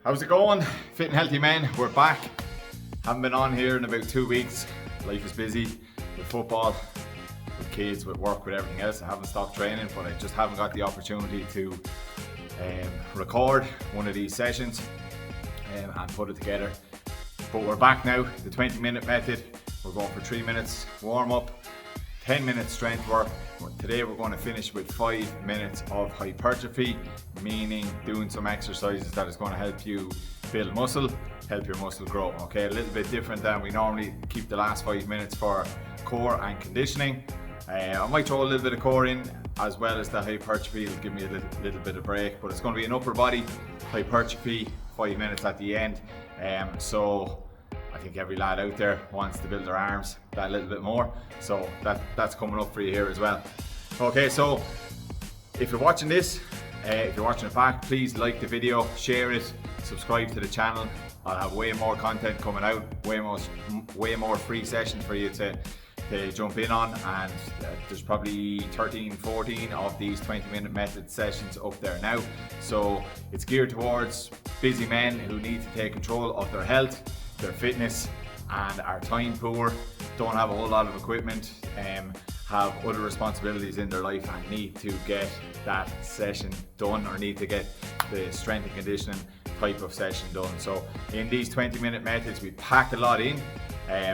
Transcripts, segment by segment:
How's it going? Fit and healthy men, we're back. Haven't been on here in about 2 weeks. Life is busy with football, with kids, with work, with everything else. I haven't stopped training, but I just haven't got the opportunity to record one of these sessions and put it together. But we're back now, the 20-minute method. We're going for 3 minutes warm up, 10 minutes strength work. Today we're going to finish with 5 minutes of hypertrophy, meaning doing some exercises that is going to help you build muscle, help your muscle grow. Okay, a little bit different than we normally keep the last 5 minutes for core and conditioning. I might throw a little bit of core in as well as the hypertrophy. It'll give me a little bit of break, but it's going to be an upper body hypertrophy, 5 minutes at the end. So I think every lad out there wants to build their arms that little bit more, so that's coming up for you here as well. Okay, so if you're watching this, if you're watching it back, please like the video, share it, subscribe to the channel. I'll have way more content coming out, way more free sessions for you to jump in on, and there's probably 13-14 of these 20-minute method sessions up there now. So it's geared towards busy men who need to take control of their health, their fitness, and are time poor, don't have a whole lot of equipment, have other responsibilities in their life and need to get that session done, or need to get the strength and conditioning type of session done. So in these 20-minute methods, we pack a lot in.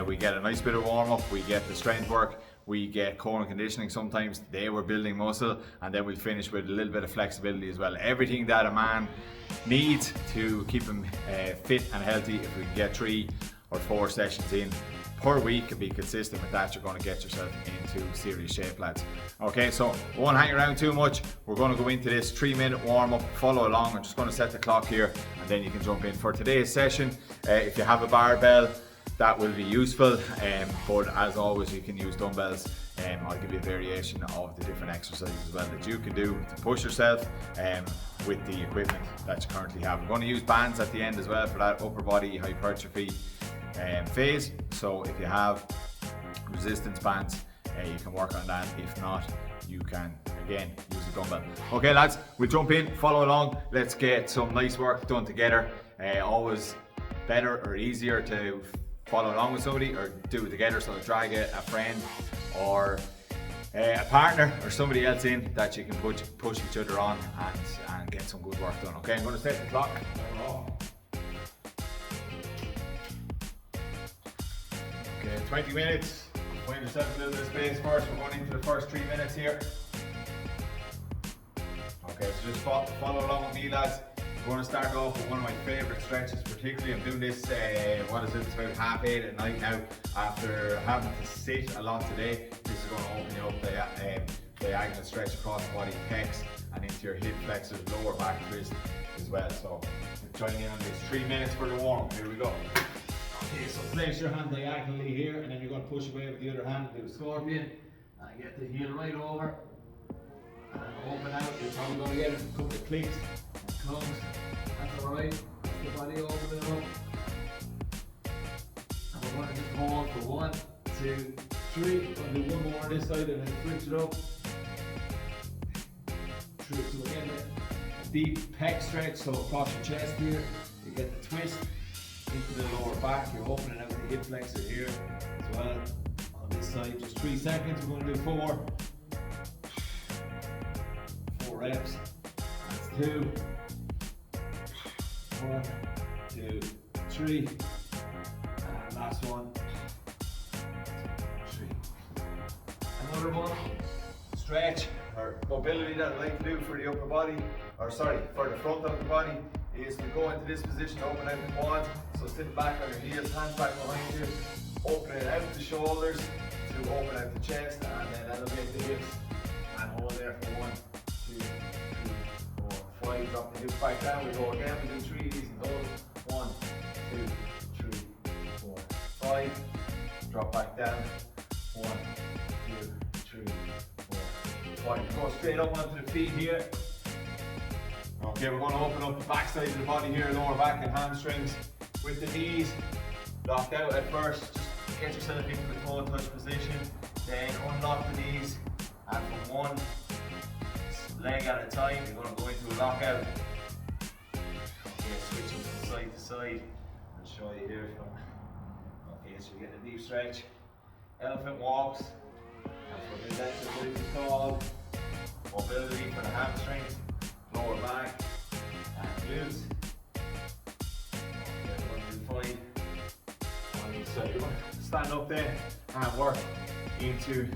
We get a nice bit of warm up, we get the strength work, we get core and conditioning. Sometimes today we're building muscle, and then we'll finish with a little bit of flexibility as well. Everything that a man needs to keep him fit and healthy. If we can get 3 or 4 sessions in per week and be consistent with that, you're going to get yourself into serious shape, lads. Okay, so we won't hang around too much. We're going to go into this 3-minute warm-up. Follow along. I'm just going to set the clock here, and then you can jump in for today's session. If you have a barbell, that will be useful, but as always, you can use dumbbells. I'll give you a variation of the different exercises as well that you can do to push yourself with the equipment that you currently have. I'm going to use bands at the end as well for that upper body hypertrophy phase. So if you have resistance bands, you can work on that. If not, you can again use a dumbbell. Okay, lads, we'll jump in, follow along. Let's get some nice work done together. Always better or easier to follow along with somebody or do it together. So drag a friend or a partner or somebody else in that you can push each other on and get some good work done. Okay, I'm going to set the clock. Okay, 20 minutes. Find yourself a little bit of space first. We're going into the first 3 minutes here. Okay, so just follow along with me, lads. We're going to start off with one of my favourite stretches, particularly I'm doing this, it's about 8:30 at night now, after having to sit a lot today. This is going to open you up the diagonal stretch across the body, pecs, and into your hip flexors, lower back twist as well. So joining in on this 3 minutes for the warm up. Here we go. Okay, so place your hand diagonally here, and then you're going to push away with the other hand and do the scorpion, and get the heel right over, and open out. You're probably going to get a couple of clicks. Comes. That's alright. The body opening up. And we're going to just hold for 1, 2, 3. We're going to do one more on this side and then switch it up. So again, a deep pec stretch, so across your chest here. You get the twist into the lower back. You're opening out the hip flexor here as well. On this side, just 3 seconds. We're going to do 4. 4 reps. That's 2. 1, 2, 3, and last one, 3. Another one, stretch or mobility that I like to do for the upper body, for the front of the body, is to go into this position, open out the quads, so sit back on your heels, hands back behind you, open it out the shoulders to open out the chest, and then elevate the hips, and hold there for 1, 2, 3, 4, 5, drop the hips back down, we go again, we do 3 of these and those, 1, 2, 3, 4, 5, drop back down, 1, 2, 3, 4, 5, go straight up onto the feet here. Okay, we're going to open up the back side of the body here, lower back and hamstrings, with the knees locked out at first. Just get yourself into the toe touch position, then unlock the knees, and from 1 leg at a time, you're going to go into a lockout. Okay, switching to the side. I'll show you here from, okay, so you get a deep stretch. Elephant walks, that's what this exercise is called. Mobility for the hamstrings, lower back, and glutes. Okay, we're going to do 5 on each side. You're going to stand up there and work into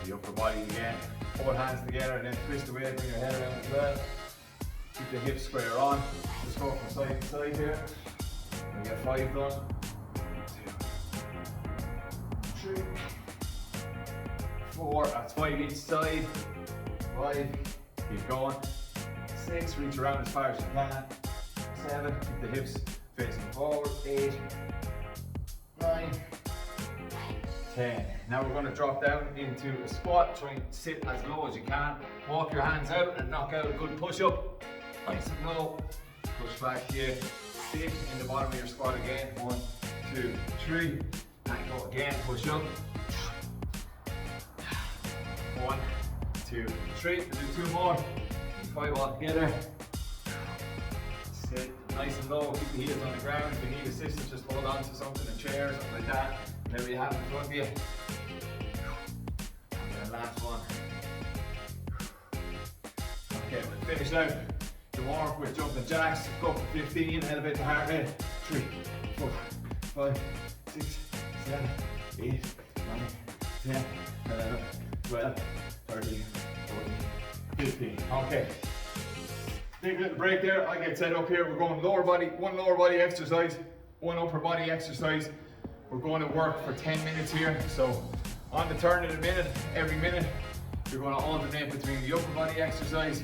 the upper body again. Hold hands together and then twist away, bring your head around as well. Keep the hips square on. Just go from side to side here. We get 5 done. 2, 3, 4. That's 5 each side. 5. Keep going. 6. Reach around as far as you can. 7. Keep the hips facing forward. 8. 9. 10. Now we're going to drop down into a squat. Try and sit as low as you can. Walk your hands out and knock out a good push up. Nice and low. Push back here. Sit in the bottom of your squat again. 1, 2, 3. And go again. Push up. 1, 2, 3. We'll do 2 more. 5 all together. Sit nice and low. Keep the heels on the ground. If you need assistance, just hold on to something, a chair or something like that. Whatever you have in front of you. And then last one. Okay, we'll finish now the warm up with jumping jacks. Go for 15, elevate the heart rate. 3, 4, 5, 6, 7, 8, 9, 10, 11, 12, 13, 14, 15. Okay. Take a little break there. I get set up here. We're going lower body, 1 lower body exercise, 1 upper body exercise. We're going to work for 10 minutes here. So on the turn in a minute, every minute, you're going to alternate between the upper body exercise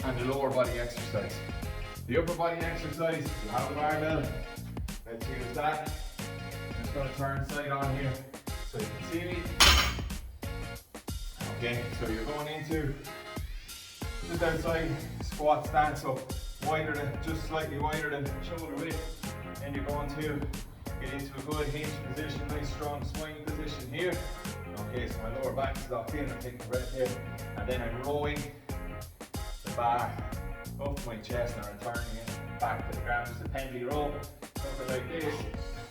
and the lower body exercise. The upper body exercise, you have a barbell. Let's use that. I'm just going to turn side on here so you can see me. Okay, so you're going into just outside squat stance, so wider than, just slightly wider than shoulder width. And you're going to get into a good hinge position, nice strong swing position here. Okay, so my lower back is locked in, I'm taking a breath here. And then I'm rowing the bar up to my chest and I'm turning it back to the ground. Just a pendley row, something like this.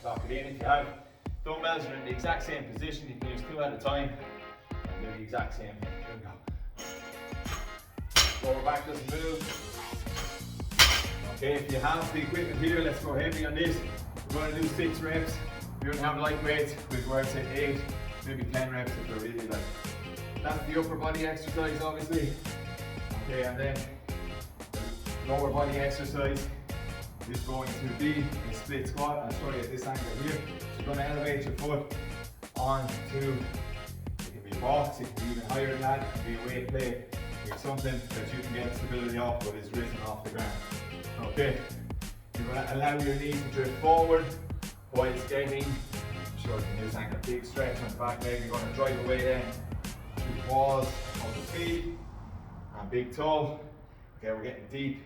Lock it in. If you have dumbbells are in the exact same position, you can use 2 at a time and do the exact same thing. Here we go. Lower back doesn't move. Okay, if you have the equipment here, let's go heavy on this. We're going to do 6 reps. If you don't have light weights, we'll go out to 8, maybe 10 reps if they're really light. That's the upper body exercise, obviously. Okay, and then the lower body exercise is going to be a split squat. I'll show you at this angle here. So you're going to elevate your foot onto, it can be a box, it can be even higher than that, it can be a weight plate. It's something that you can get stability off but is risen off the ground. Okay, you're going to allow your knee to drift forward while getting, I'm sure you can use a big stretch on the back leg. You're going to drive away then to the walls of the feet and big toe. Okay, we're getting deep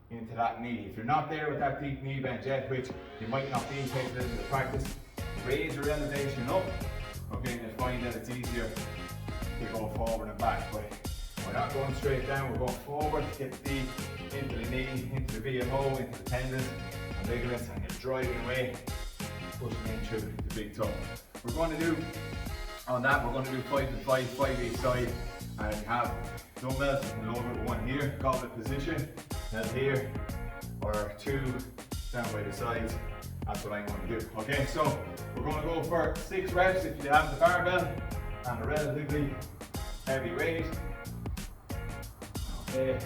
into that knee. If you're not there with that deep knee bend yet, which you might not be, take a little bit of practice, raise your elevation up. Okay, and you'll find that it's easier to go forward and back. But we're not going straight down, we're going forward, get deep into the knee, into the VMO, into the tendons and ligaments, and you're driving away, pushing into the big toe. We're going to do, on that, we're going to do 5 to 5, 5 each side. And you have dumbbells, you can load it with 1 here, goblet position, held here, or 2 down by the sides. That's what I'm going to do. Okay, so we're going to go for 6 reps if you have the barbell and a relatively heavy weight. Okay,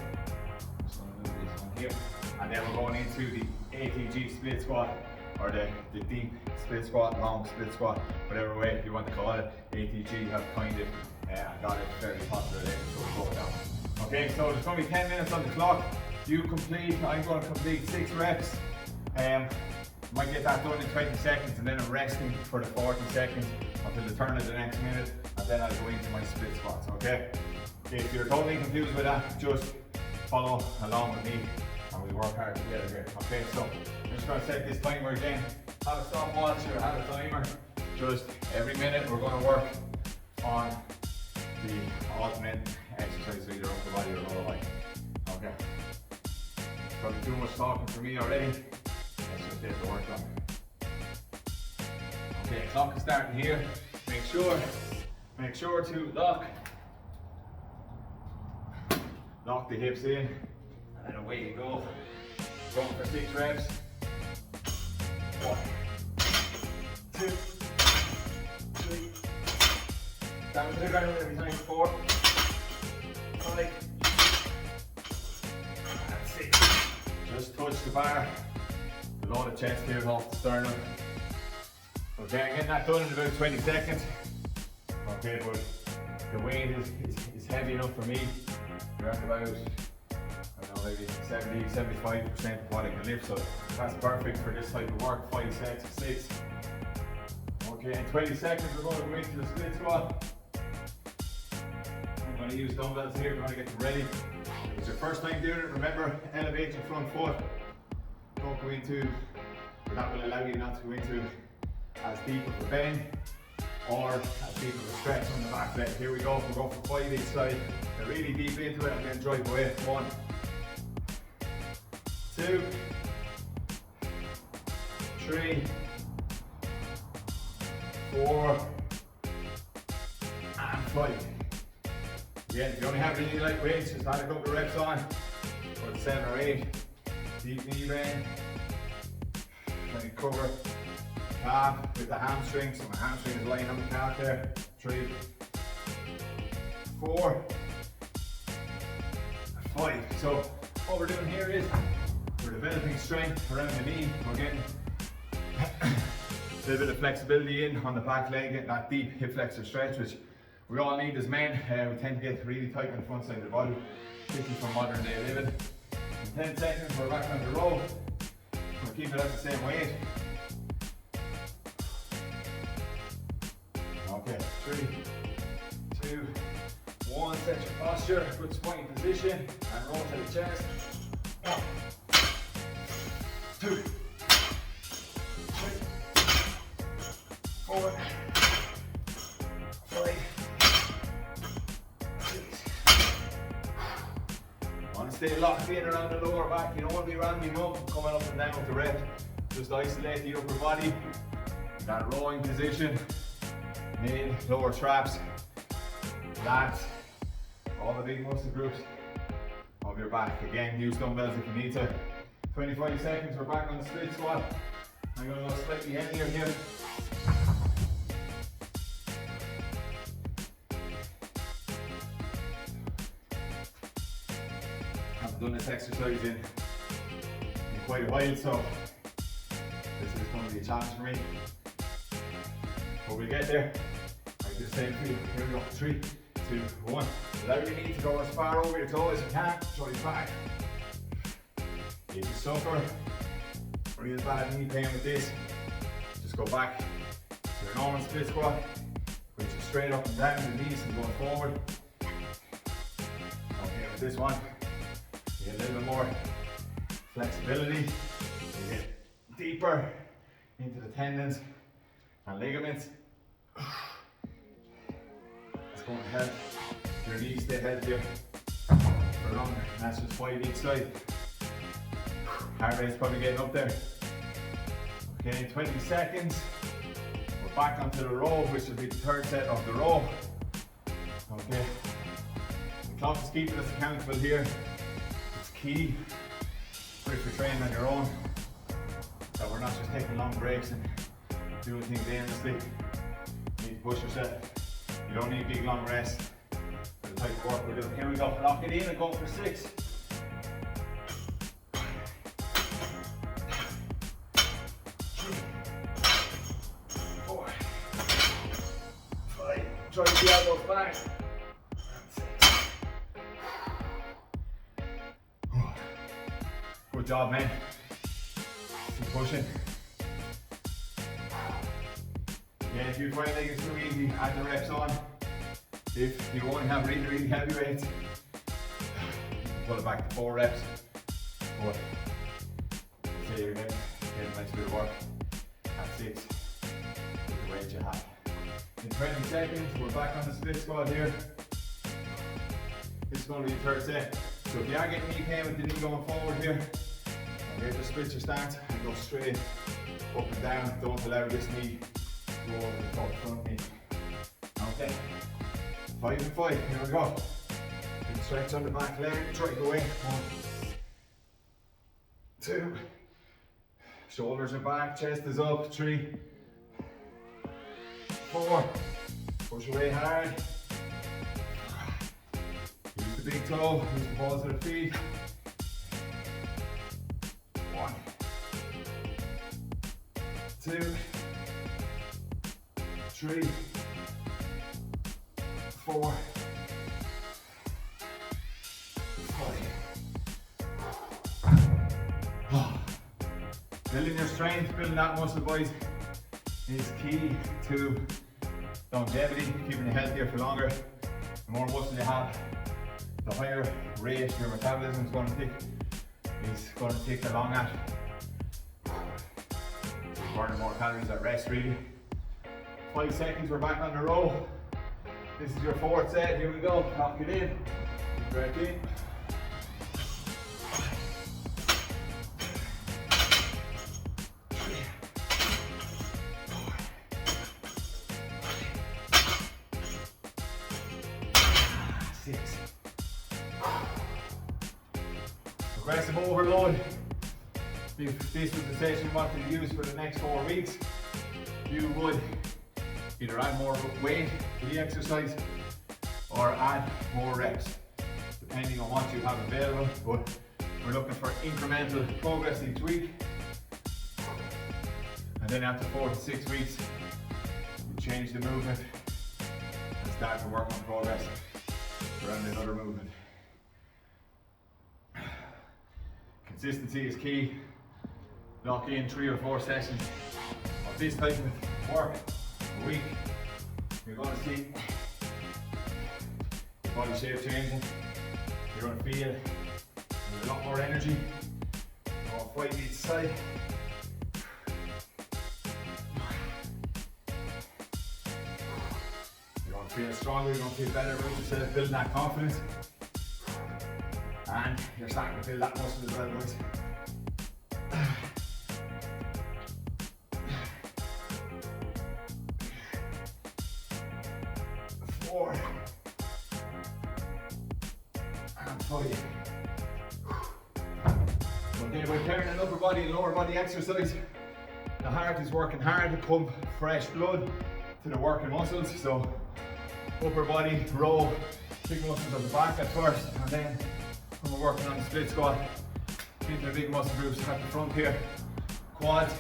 just going to move this one here. And then we're going into the ATG split squat, or the deep split squat, long split squat, whatever way you want to call it. ATG have kind of got it very popular there, so we'll go down. Okay, so there's going to be 10 minutes on the clock. I'm going to complete 6 reps. Might get that done in 20 seconds and then I'm resting for the 40 seconds until the turn of the next minute, and then I'll go into my split squats, okay? If you're totally confused with that, just follow along with me and we'll work hard together here. Okay, so I'm just going to set this timer again. Have a stopwatch or have a timer. Just every minute we're going to work on the alternate exercise, so either upper body or lower body. Okay. Probably too much talking for me already. Let's just bit of work on. Okay, clock is starting here. Make sure to lock the hips in, and then away you go. Going for 6 reps. 1, 2, 3. Down to the ground every time. 4, 5, and 6. Just touch the bar. Below the chest here, off the sternum. Okay, I'm getting that done in about 20 seconds. Okay, but the weight is heavy enough for me. You're at about, I don't know, maybe 70-75% of what I can lift, so that's perfect for this type of work. 5 sets of 6. Okay, in 20 seconds we're going to go into the split squat. I'm going to use dumbbells here, we're going to get them ready. If it's your first time doing it, remember, elevate your front foot. Don't go into, that will allow you not to go into as deep of a bend or as deep of a stretch on the back leg. Here we go, we'll go for 5 each side. Get really deep into it and then drive away. 1, 2, 3, 4, and 5. Again, if you only have really light weights, just add a couple of reps on for 7 or 8. Deep knee bend. Try and cover calf with the hamstring, so my hamstring is lying on the calf there. 3, 4, 5. So what we're doing here is we're developing strength around the knee. We're getting a little bit of flexibility in on the back leg, getting that deep hip flexor stretch, which we all need as men. We tend to get really tight on the front side of the body, particularly for modern day living. In 10 seconds, we're back on the row. We'll keep it at the same weight. Okay, 3, 2, 1. Set your posture, good squatting position, and roll to the chest. 1, 2, 3, 4, 5, 6. Want to stay locked in around the lower back. You don't want to be ramming up, coming up and down with the rep. Just isolate the upper body. That rowing position. Mid, lower traps, lats, all the big muscle groups of your back. Again, use dumbbells if you need to. 25 seconds, we're back on the split squat. I'm going to go slightly heavier here. I haven't done this exercise in quite a while, so this is going to be a challenge for me. But we'll get there. Like the same for you. Here we go. 3, 2, 1. Without you need to go as far over your toe as you can. Throw your back. If you suffer real bad knee pain with this, just go back to your normal split squat, which is straight up and down the knees and going forward. Okay, with this one, you get a little bit more flexibility. You get deeper into the tendons and ligaments. It's going to help your knees stay healthier for longer. And that's just 5 each side. Heart rate's probably getting up there. Okay, in 20 seconds, we're back onto the row, which will be the third set of the row. Okay, the clock is keeping us accountable here. It's key, if you're training on your own, that we're not just taking long breaks and doing things aimlessly. You need to push yourself. You don't need big long rests for the type of work we're doing. Here we go, lock it in and go for 6. 4, 5. Try to the elbows back. 6. Good job, man. Keep pushing. Yeah, if you find like it's too easy, add the reps on. If you only have really, really heavy weights, you can pull it back to 4 reps. But say you're getting a nice bit of work at 6 with the weight you have. In 20 seconds, we're back on the split squat here. This is going to be the third set. So if you are getting knee pain with the knee going forward here, okay, just switch your stance. and go straight up and down. Don't allow this knee to go over the top front knee. Okay, 5 and 5, here we go. Big stretch on the back leg, try to go in. 1, 2, shoulders are back, chest is up. 3, 4, push away hard. Use the big toe, use the balls of the feet. 1, 2, 3, 4, 5. Building your strength, building that muscle, boys, is key to longevity, keeping you healthier for longer. The more muscle you have, the higher rate your metabolism is going to tick along at. Burning more calories at rest, really. 5 seconds, we're back on the row. This is your 4th set, here we go. Lock it in, breath in. 6. Aggressive overload. If this was the session you wanted to use for the next 4 weeks, you would either add more weight to the exercise or add more reps, depending on what you have available. But we're looking for incremental progress each week. And then after 4 to 6 weeks, you change the movement and start to work on progress around another movement. Consistency is key. Lock in 3 or 4 sessions of this type of work a week. You're going to see your body shape changing. You're going to feel there's a lot more energy. All 5 each side. You're going to feel stronger, you're going to feel better about yourself, building that confidence. And you're starting to build that muscle as well, boys. 4 and 5. Okay, we're pairing an upper body and lower body exercise. The heart is working hard to pump fresh blood to the working muscles. So upper body, row, big muscles at the back at first, and then when we're working on the split squat, into the big muscle groups at the front here. Quads.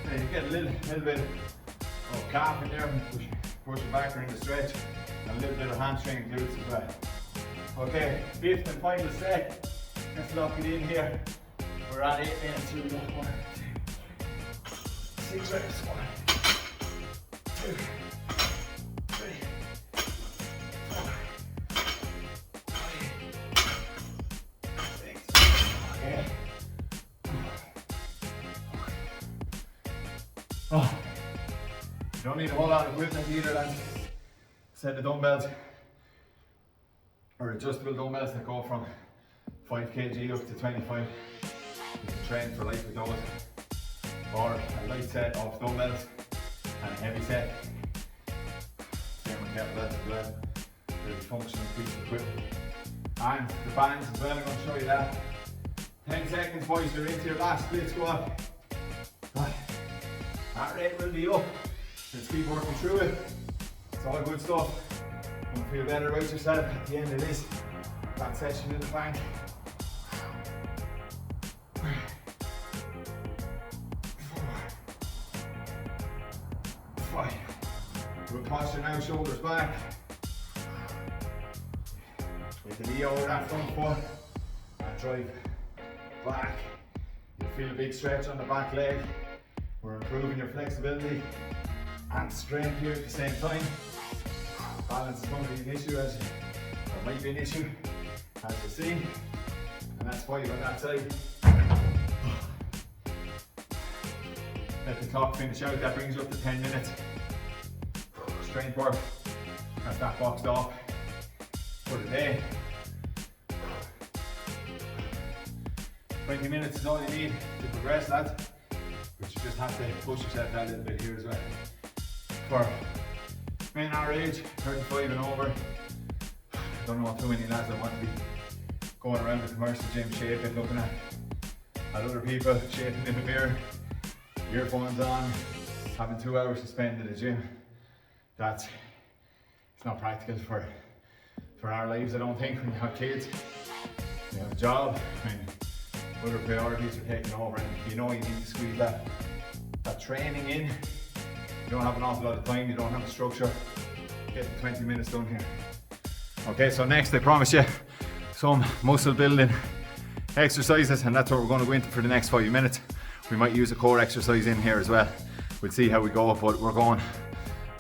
Then you get a little bit of calf in there, push it back during the stretch, and a little bit of hamstring and glutes as well. Okay, 5th and final set. Let's lock it in here. We're at 8 minutes. Here we go. 1, 2, 6 reps. 1, 2, 3, 4, 5, 6. Okay. Oh. You don't need a whole lot of equipment either, lads. Set the dumbbells or adjustable dumbbells that go from 5 kg up to 25. You can train for life with those. Or a light set of dumbbells and a heavy set. Same with kettlebells as well. Really functional piece of equipment. And the bands as well, I'm going to show you that. 10 seconds, boys, you're into your last split squat. Heart rate will be up. Let's keep working through it. It's all good stuff. You'll feel better about yourself at the end of this. That session in the bank. 4, 5. Good posture now, shoulders back. With the knee over that front foot. And drive back. You'll feel a big stretch on the back leg. We're improving your flexibility and strength here at the same time. Balance is going to be an issue, or might be an issue, as you see. And that's 5 on that side. Let the clock finish out. That brings you up to 10 minutes. Strength work. That's that boxed off for the day. 20 minutes is all you need to progress, lads. But you just have to push yourself out a little bit here as well. For men our age, 35 and over, I don't know too many lads that want to be going around the commercial gym shaping, looking at other people shaping in the mirror, earphones on, having 2 hours to spend at the gym. It's not practical for our lives, I don't think. When you have kids, you have a job, and other priorities are taking over, and you know you need to squeeze that training in. You don't have an awful lot of time, you don't have a structure. Get the 20 minutes done here. Okay, so next I promise you some muscle building exercises, and that's what we're going to go into for the next 5 minutes. We might use a core exercise in here as well. We'll see how we go, but we're going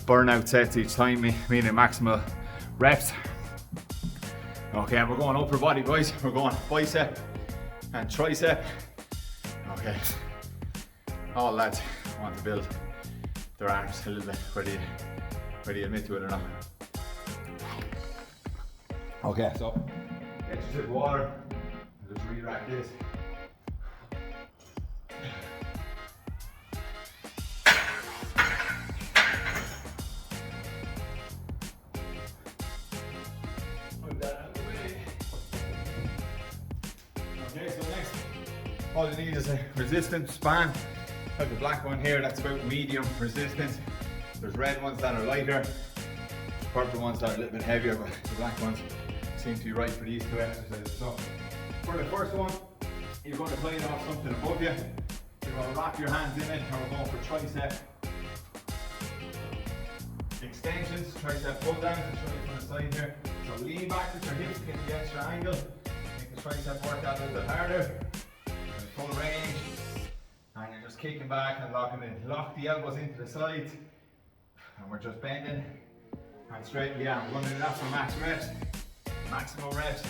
burnout sets each time, meaning maximal reps. Okay, and we're going upper body, guys. We're going bicep and tricep. Okay, all lads want to build their arms a little bit, whether you admit to it or not. Okay, so get your sip of water and just re-rack this. Okay, so next, all you need is a resistance band. I have the black one here, that's about medium resistance. There's red ones that are lighter, purple ones that are a little bit heavier, but the black ones seem to be right for these 2 exercises. So, for the first one, you're going to play it off something above you. You're going to wrap your hands in it, and we're going for tricep extensions, tricep pull down. I'll show you from the side here. So lean back with your hips, get the extra angle. Make the tricep work out a little bit harder. And full range. And you're just kicking back and locking in. Lock the elbows into the sides. And we're just bending and straightening the arm. We're going to do that for max reps. Maximum reps.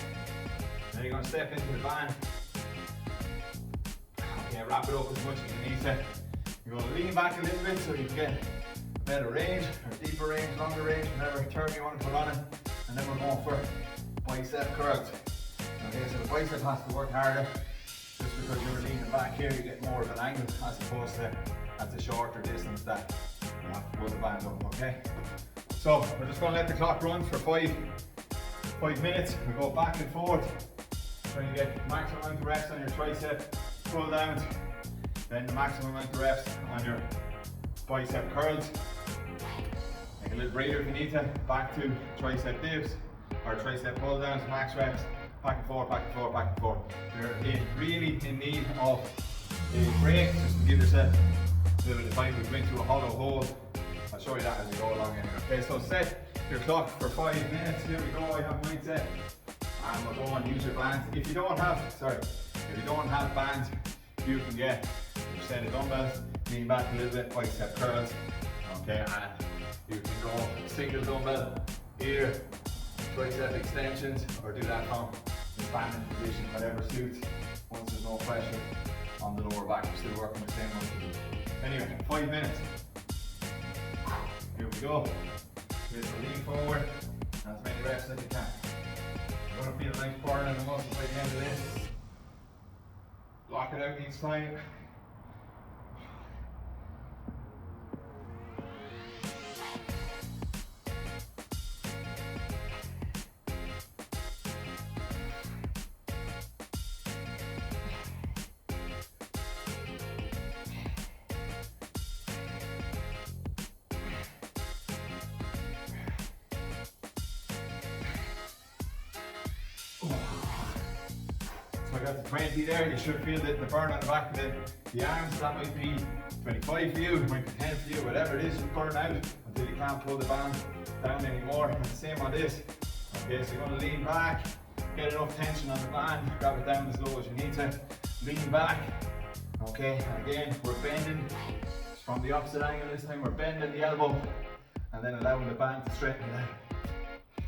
Then you're going to step into the band. Okay, wrap it up as much as you need to. You're going to lean back a little bit so you can get better range, or deeper range, longer range, whatever term you want to put on it. And then we're going for bicep curls. Okay, so the bicep has to work harder. Just because you're leaning back here, you get more of an angle as opposed to at the shorter distance that you have to pull the band up, okay? So we're just going to let the clock run for 5 minutes. We go back and forth, trying to get maximum amount of reps on your tricep pull downs, then the maximum amount of reps on your bicep curls. Take a little breather if you need to. Back to tricep dips or tricep pull downs, max reps. Back and forth, back and forth, back and forth. You're really in need of a break, just to give yourself a little bit of time to go into a hollow hold. I'll show you that as we go along anyway. Okay, so set your clock for 5 minutes. Here we go, I have mine set. And we'll go and use your bands. If you don't have bands, you can get your set of dumbbells, lean back a little bit, bicep curls. Okay, and you can go single dumbbell here, tricep extensions, or do that from the standing position, whatever suits. Once there's no pressure on the lower back, we're still working the same muscle. Anyway, 5 minutes. Here we go. Just lean forward, as many reps as you can. You're going to feel a nice burn in the muscle by the end of this. Lock it out each time. So I got the 20 there. You should feel the burn on the back of the arms. That might be 25 for you, it might be 10 for you, whatever it is, you burn out until you can't pull the band down anymore. And the same on this. Okay, so you're going to lean back, get enough tension on the band, grab it down as low as you need to. Lean back. Okay, and again, we're bending from the opposite angle this time. We're bending the elbow and then allowing the band to straighten it out.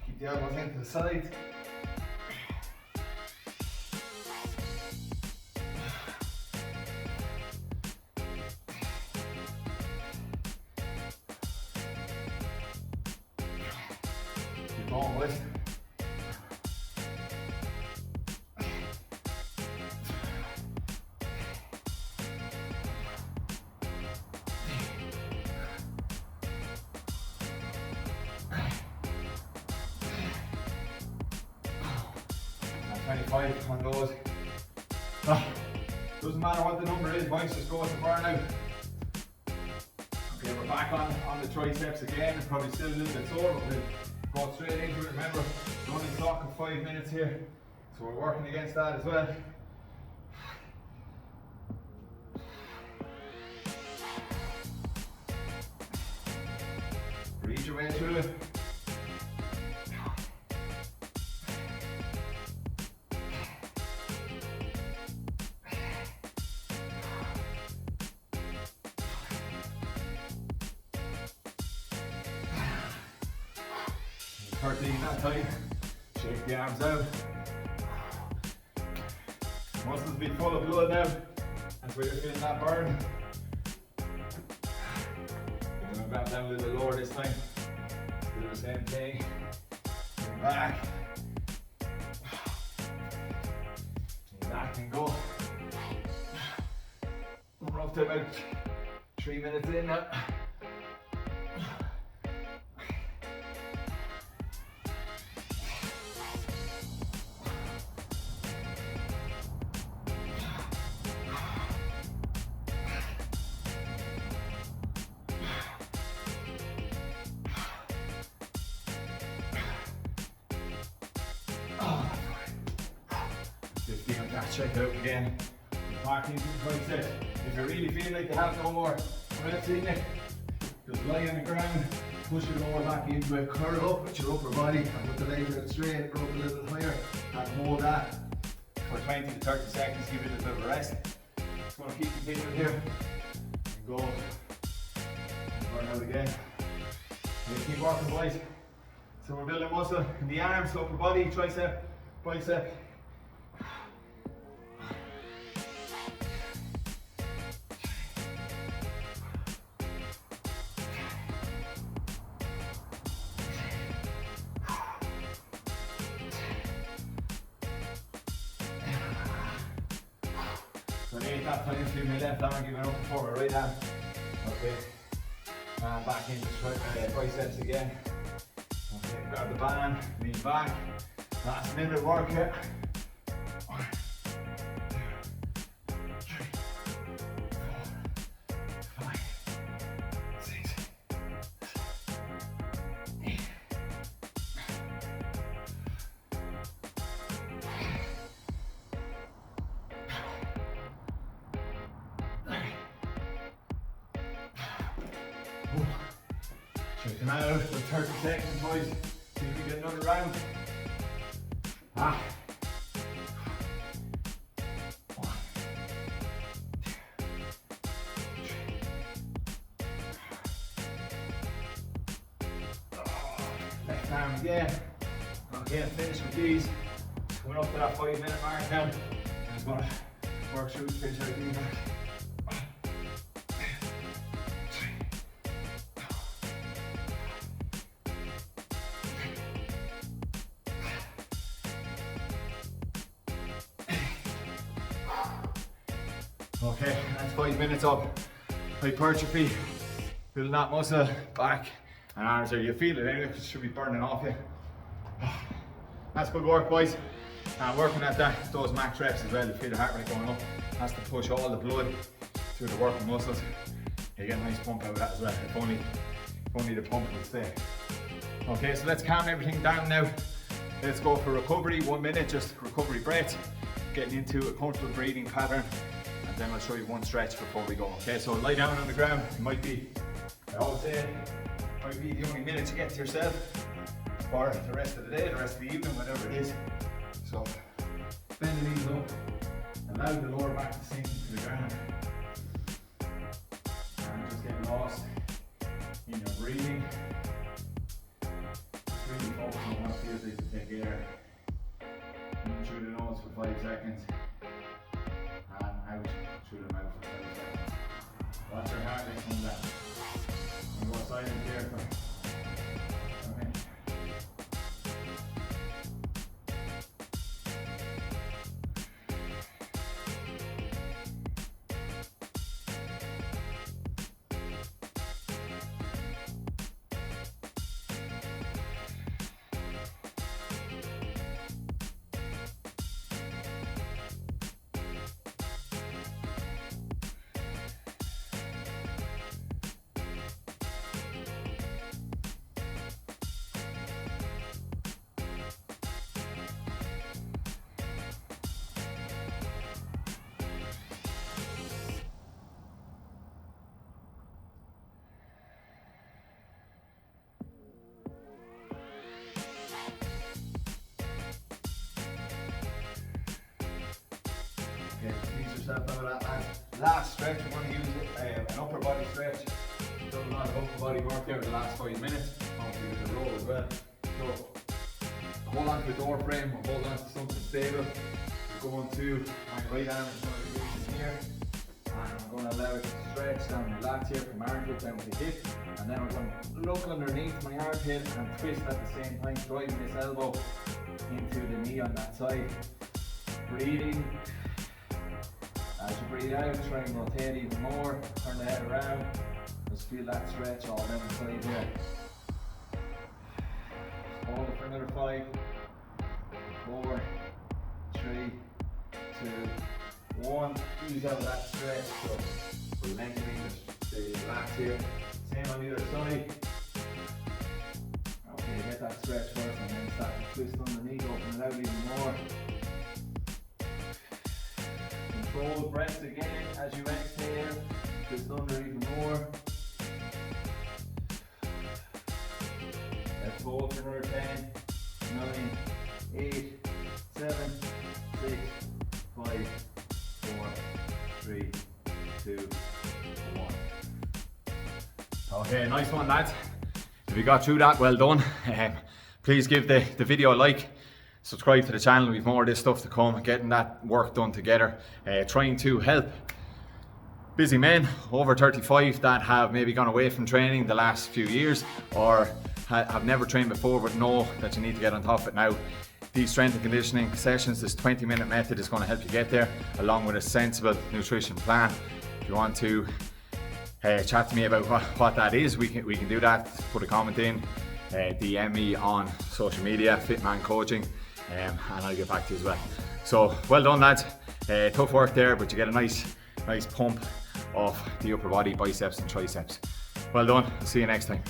Keep the elbows into the sides. Keep going, boys. 25 on those. Doesn't matter what the number is, boys, just go with the burnout. Okay, we're back on the triceps again. It's probably still a little bit sore, but we'll go straight into it. Remember, we're only talking 5 minutes here, so we're working against that as well. Breathe your way through it. That tight. Shake the arms out. Muscles be full of blood now. That's where you're feeling that burn. We're going to grab down a little lower this time. Do the same thing. Bring back. Back and go. We're up to about 3 minutes in now. Check it out again. Back into the tricep. If you really feel like you have no more reps in you, just lie on the ground, push your lower back into it, curl up with your upper body, and put the legs out straight, rub a little higher, and hold that for 20 to 30 seconds. Give it a bit of a rest. Just want to keep continuing here. And go. And burn out again. And keep working, boys. So we're building muscle in the arms, upper body, tricep, bicep. That time to my left arm, giving up forward, right arm. Okay. And back into biceps again. Okay, grab the band, lean back. Last minute of work here. 1, 2, 3, 4, 5, 6, 7, 8. Check them out for 30 seconds, boys. See if we get another round. 1, 2, 3. Left arm again. Okay, finish with these. Coming up to that 5-minute mark now. I'm just going to work through the finish right these. Okay, that's 5 minutes up. Hypertrophy, building that muscle, back and arms there. You feel it anyway, it should be burning off you. That's good work, boys. And working at those max reps as well, you feel the heart rate going up. Has to push all the blood through the working muscles. You get a nice pump out of that as well, if only the pump would stay. Okay, so let's calm everything down now. Let's go for recovery, 1 minute, just recovery breath. Getting into a comfortable breathing pattern. And then I'll show you one stretch before we go. Okay, so lie down on the ground. It might be, I always say, it might be the only minute you get to yourself for the rest of the day, the rest of the evening, whatever it is. So, bend the knees up, allow the lower back to sink into the ground. And just get lost in your breathing. Just really focus on what it feels like to take air in through the nose for 5 seconds. Out through the mouth for 5 seconds. Watch your heart rate come down. And go silent here for a minute. last stretch, we're going to use an upper body stretch. Done a lot of upper body work there in the last 5 minutes. Obviously with the row as well. So hold on to the door frame, or hold on to something stable. We're going to, my right arm is going to be reaching here. And I'm going to allow it to stretch down the lats here from armpit down to the hip. And then we're going to look underneath my armpit and twist at the same time, driving this elbow into the knee on that side. Breathing. As you breathe out, try and rotate even more. Turn the head around. Just feel that stretch all down the side here. Hold it for another 5, 4, 3, 2, 1. Ease out that stretch. So we're lengthening the lats here. Same on the other side. Okay, get that stretch first and then start to twist underneath, open it out even more. Control the breath again as you exhale. Twist under even more. Let's hold for another 10, 9, 8, 7, 6, 5, 4, 3, 2, 1. Okay, nice one, lads. If you got through that, well done. Please give the video a like. Subscribe to the channel. We've more of this stuff to come. Getting that work done together. Trying to help busy men over 35 that have maybe gone away from training the last few years, or have never trained before but know that you need to get on top of it now. These strength and conditioning sessions, this 20-minute method is going to help you get there, along with a sensible nutrition plan. If you want to chat to me about what that is, we can do that. Put a comment in, DM me on social media, Fitman Coaching, and I'll get back to you as well. So well done, lads. Tough work there, but you get a nice pump of the upper body, biceps and triceps. Well done. See you next time.